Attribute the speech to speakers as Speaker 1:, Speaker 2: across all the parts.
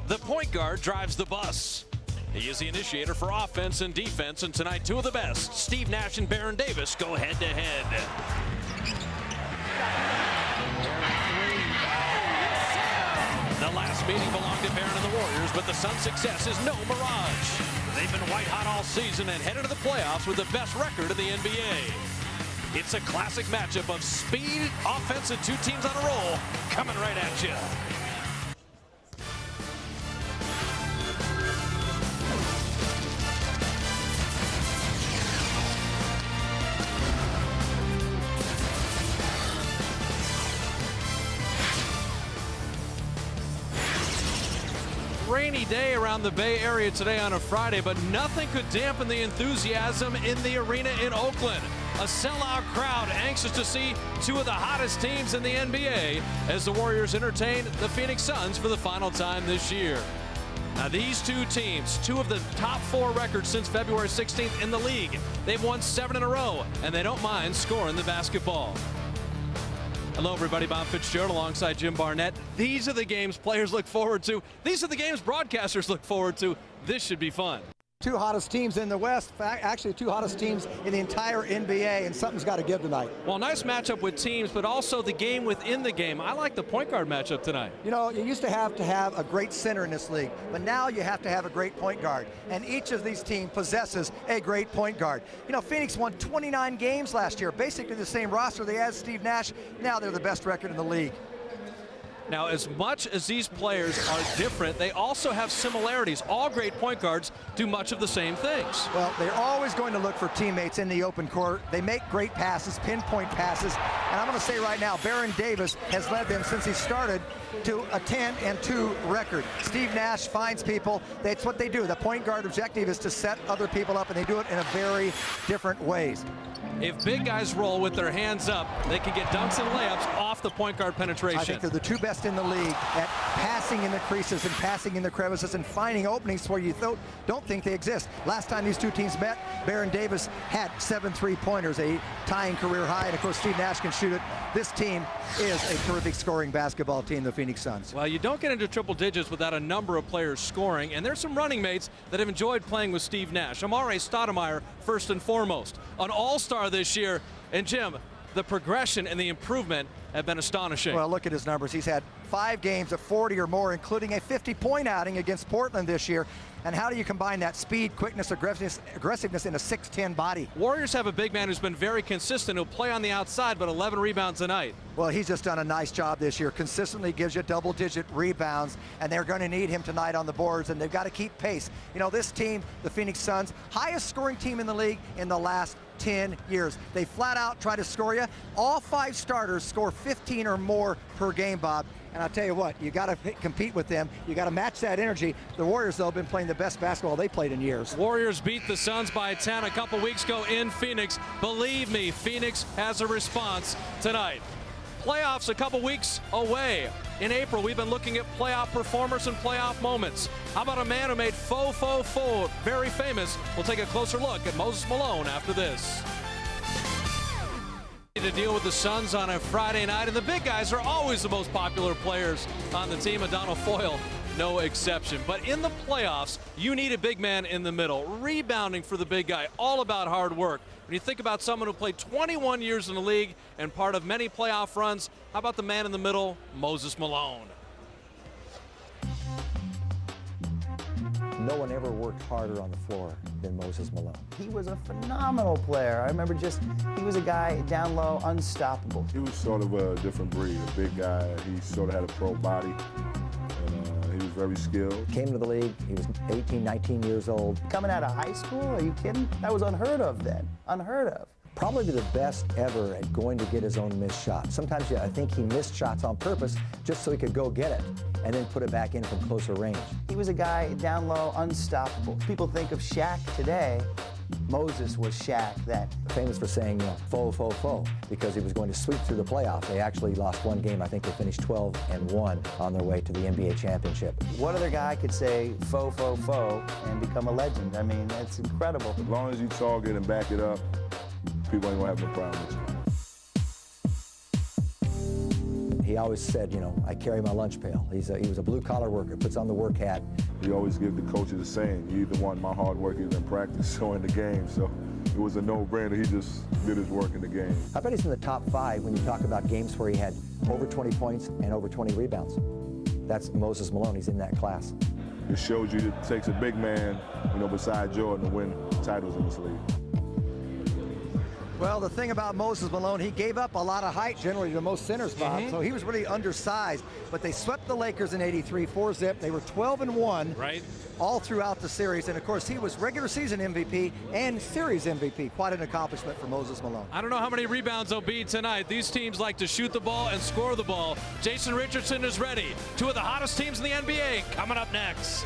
Speaker 1: The point guard drives the bus. He is the initiator for offense and defense, and tonight two of the best, Steve Nash and Baron Davis, go head-to-head. The last meeting belonged to Baron and the Warriors, but the Suns' success is no mirage. They've been white-hot all season and headed to the playoffs with the best record in the NBA. It's a classic matchup of speed, offense, and two teams on a roll coming right at you. Rainy day around the Bay Area today on a Friday, but nothing could dampen the enthusiasm in the arena in Oakland. A sellout crowd anxious to see two of the hottest teams in the NBA as the Warriors entertain the Phoenix Suns for the final time this year. Now these two teams, two of the top four records since February 16th in the league. They've won 7 in a row, and they don't mind scoring the basketball. Hello, everybody. Bob Fitzgerald alongside Jim Barnett. These are the games players look forward to. These are the games broadcasters look forward to. This should be fun.
Speaker 2: Two hottest teams in the West, actually two hottest teams in the entire NBA, and something's got to give tonight.
Speaker 1: Well, nice matchup with teams, but also the game within the game. I like the point guard matchup tonight.
Speaker 2: You know, you used to have a great center in this league, but now you have to have a great point guard, and each of these teams possesses a great point guard. You know, Phoenix won 29 games last year, basically the same roster they had Steve Nash. Now they're the best record in the league.
Speaker 1: Now, as much as these players are different, they also have similarities. All great point guards do much of the same things.
Speaker 2: Well, they're always going to look for teammates in the open court. They make great passes, pinpoint passes. And I'm going to say right now, Baron Davis has led them since he started to a 10-2 record. Steve Nash finds people. That's what they do. The point guard objective is to set other people up, and they do it in a very different ways.
Speaker 1: If big guys roll with their hands up, they can get dunks and layups off the point guard penetration.
Speaker 2: I think they're the two best in the league at passing in the creases and passing in the crevices and finding openings where you don't think they exist. Last time these two teams met, Baron Davis had 7 3-pointers, a tying career high, and of course Steve Nash can shoot it. This team is a terrific scoring basketball team, the Phoenix Suns.
Speaker 1: Well, you don't get into triple digits without a number of players scoring, and there's some running mates that have enjoyed playing with Steve Nash. Amare Stoudemire, first and foremost, an all-star this year. And Jim, the progression and the improvement have been astonishing.
Speaker 2: Well, look at his numbers. He's had 5 games of 40 or more, including a 50-point outing against Portland this year. And how do you combine that speed, quickness, aggressiveness in a 6'10" body?
Speaker 1: Warriors have a big man who's been very consistent. He'll play on the outside, but 11 rebounds a night.
Speaker 2: Well, he's just done a nice job this year. Consistently gives you double-digit rebounds, and they're going to need him tonight on the boards, and they've got to keep pace. You know, this team, the Phoenix Suns, highest scoring team in the league in the last 10 years. They flat out try to score you. All 5 starters score 15 or more per game, Bob. And I'll tell you what, you got to compete with them. You got to match that energy. The Warriors, though, have been playing the best basketball they played in years.
Speaker 1: Warriors beat the Suns by 10 a couple weeks ago in Phoenix. Believe me, Phoenix has a response tonight. Playoffs a couple weeks away. In April, we've been looking at playoff performers and playoff moments. How about a man who made faux very famous? We'll take a closer look at Moses Malone after this. To deal with the Suns on a Friday night, and the big guys are always the most popular players on the team. Adonal Foyle, no exception. But in the playoffs, you need a big man in the middle. Rebounding for the big guy, all about hard work. When you think about someone who played 21 years in the league and part of many playoff runs, how about the man in the middle, Moses Malone?
Speaker 3: No one ever worked harder on the floor than Moses Malone. He was a phenomenal player. I remember he was a guy down low, unstoppable.
Speaker 4: He was sort of a different breed, a big guy. He sort of had a pro body, and he was very skilled.
Speaker 3: Came to the league, he was 18, 19 years old.
Speaker 5: Coming out of high school, are you kidding? That was unheard of then, unheard of.
Speaker 3: Probably the best ever at going to get his own missed shot. Sometimes I think he missed shots on purpose just so he could go get it and then put it back in from closer range.
Speaker 5: He was a guy down low, unstoppable. People think of Shaq today. Moses was Shaq then.
Speaker 3: Famous for saying, you know, faux, because he was going to sweep through the playoffs. They actually lost one game. I think they finished 12-1 on their way to the NBA championship.
Speaker 5: What other guy could say faux and become a legend? I mean, that's incredible.
Speaker 4: As long as you target and back it up, people ain't gonna have no problem with you.
Speaker 3: He he always said, you know, I carry my lunch pail. He was a blue-collar worker, puts on the work hat.
Speaker 4: He always give the coaches the saying, you either want my hard work either in practice or in the game. So it was a no-brainer. He just did his work in the game.
Speaker 3: I bet he's in the top 5 when you talk about games where he had over 20 points and over 20 rebounds. That's Moses Malone. He's in that class.
Speaker 4: It shows you it takes a big man, you know, beside Jordan to win titles in this league.
Speaker 2: Well, the thing about Moses Malone, he gave up a lot of height generally to most centers, Bob, so he was really undersized. But they swept the Lakers in '83, 4-zip. They were 12-1
Speaker 1: Right.
Speaker 2: all throughout the series. And, of course, he was regular season MVP and series MVP. Quite an accomplishment for Moses Malone.
Speaker 1: I don't know how many rebounds there'll be tonight. These teams like to shoot the ball and score the ball. Jason Richardson is ready. 2 of the hottest teams in the NBA coming up next.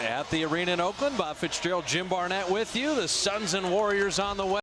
Speaker 1: At the arena in Oakland, Bob Fitzgerald, Jim Barnett with you. The Suns and Warriors on the way.